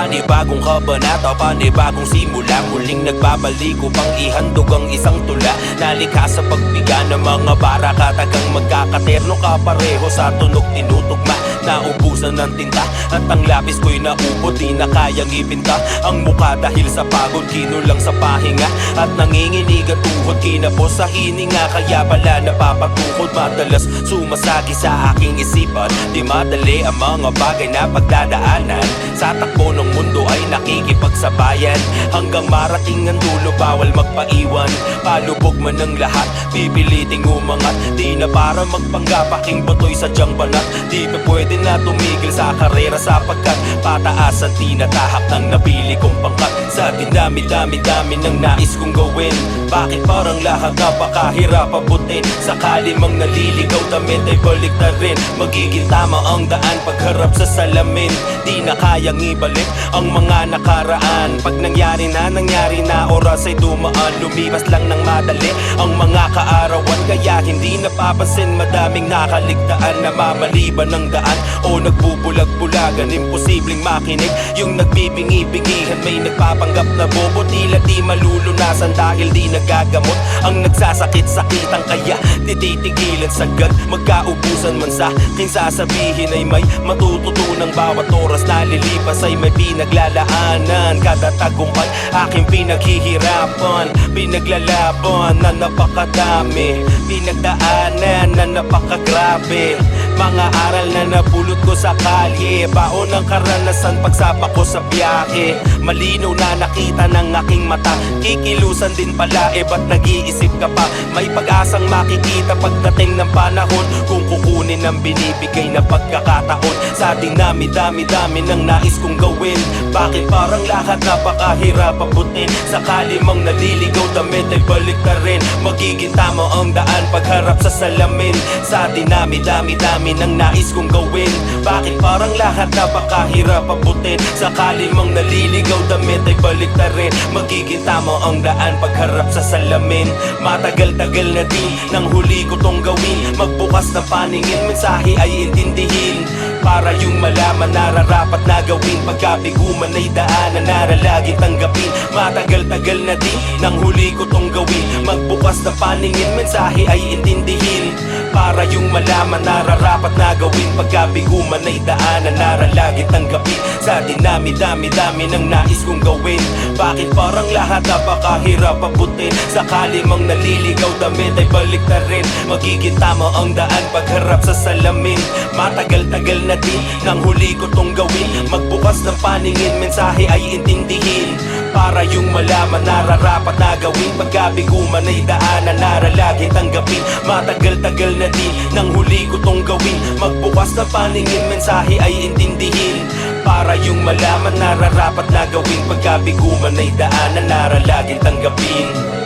Panibagong kabanata, panibagong simula. Muling nagbabalik upang ihandog ang isang tula. Nalikha sa pagbiga ng mga bara, katagang magkakaterno kapareho sa tunog tinutugma. Naubusan ng tinta at ang lapis ko'y naubod, di na kayang ipinta ang mukha dahil sa pagod. Kinulang sa pahinga at nanginginig ang tuhod, kinapos sa hininga. Kaya pala napapatukod, madalas sumasagi sa aking isipan. Di madali ang mga bagay na pagdadaanan. Sa takbo ng mundo ay nakikipagsabayan, hanggang marating ang dulo bawal magpaiwan. Palubog man ng lahat, pipiliting umangat. Di na para magpanggap, aking buto'y sadyang banat. Di pa pwede na tumigil sa karera, sapagkat pataas ang tinatahak ng napili kong pangkat. Sa dinami-dami-dami ng nais kong gawin, bakit parang lahat napakahirap abutin? Sakali mang naliligaw, damit ay balik na rin. Magiging tama ang daan pagharap sa salamin. Di na kayang ibalik ang mga nakaraan. Pag nangyari na, oras ay dumaan. Lumipas lang ng madali ang mga kaarawan, kaya hindi napapansin madaming nakaligtaan na mamaliban ng daan o nagbubulag-bulagan. Imposibleng makinig yung nagbibingi-bingihan, may nagpapanggap na bobo, tila di malulunasan dahil di nagagamot ang nagsasakit-sakitan. Kaya tititigilan sagad, magkaubusan man sa aking sasabihin ay may matututunang bawat oras na lilipas ay may pinaglalaanan. Kada tagumpay aking pinaghihirapan, pinaglalaban na napakadami, pinagdaanan na napakagrabe. Mga aral na napulot ko sa kalye, baon ng karanasan pagsapa ko sa biyahe. Malinaw na nakita ng aking mata, kikilusan din pala, ba't nag-iisip ka pa? May pag-asang makikita pagdating ng panahon, kung kukunin ang binibigay na pagkakataon. Sa dinami-dami-dami ng nais kong gawin, bakit parang lahat napakahirap abutin? Sakali mang naliligaw, damit ay balik na rin. Magiging tama ang daan pagharap sa salamin. Sa dinami-dami-dami ng nais kong gawin, bakit parang lahat napakahirap abutin? Sakali mang naliligaw, damit ay balik na rin. Magiging tama ang daan pagharap sa salamin. Matagal-tagal na din nang huli ko tong gawin, magbukas ng paningin, mensahe ay intindihin. Para yung malaman nararapat na gawin, pagkabiguman ay daanan naralagi tanggapin. Matagal-tagal na din nang huli ko tong gawin, magbukas ng paningin, mensahe ay intindihin. Para yung malaman nararapat na gawin, pagkabiguman ay daanan naralagi tanggapin. Sa dinami-dami-dami ng nais kong gawin, bakit parang lahat napakahirap abutin? Sakali mang naliligaw, damit ay balik na rin. Magiging tama ang daan pagharap sa salamin. Matagal-tagal na din nang huli ko tong gawin, magbukas ng paningin, mensahe ay intindihin. Para yung malaman nararapat na gawin, pagkabiguman ay daanan naralagi tanggapin. Matagal-tagal na din nang huli ko tong gawin, magbukas ng paningin, mensahe ay intindihin. Para yung malaman nararapat na gawin, pagkabiguman ay daanan naralagi tanggapin.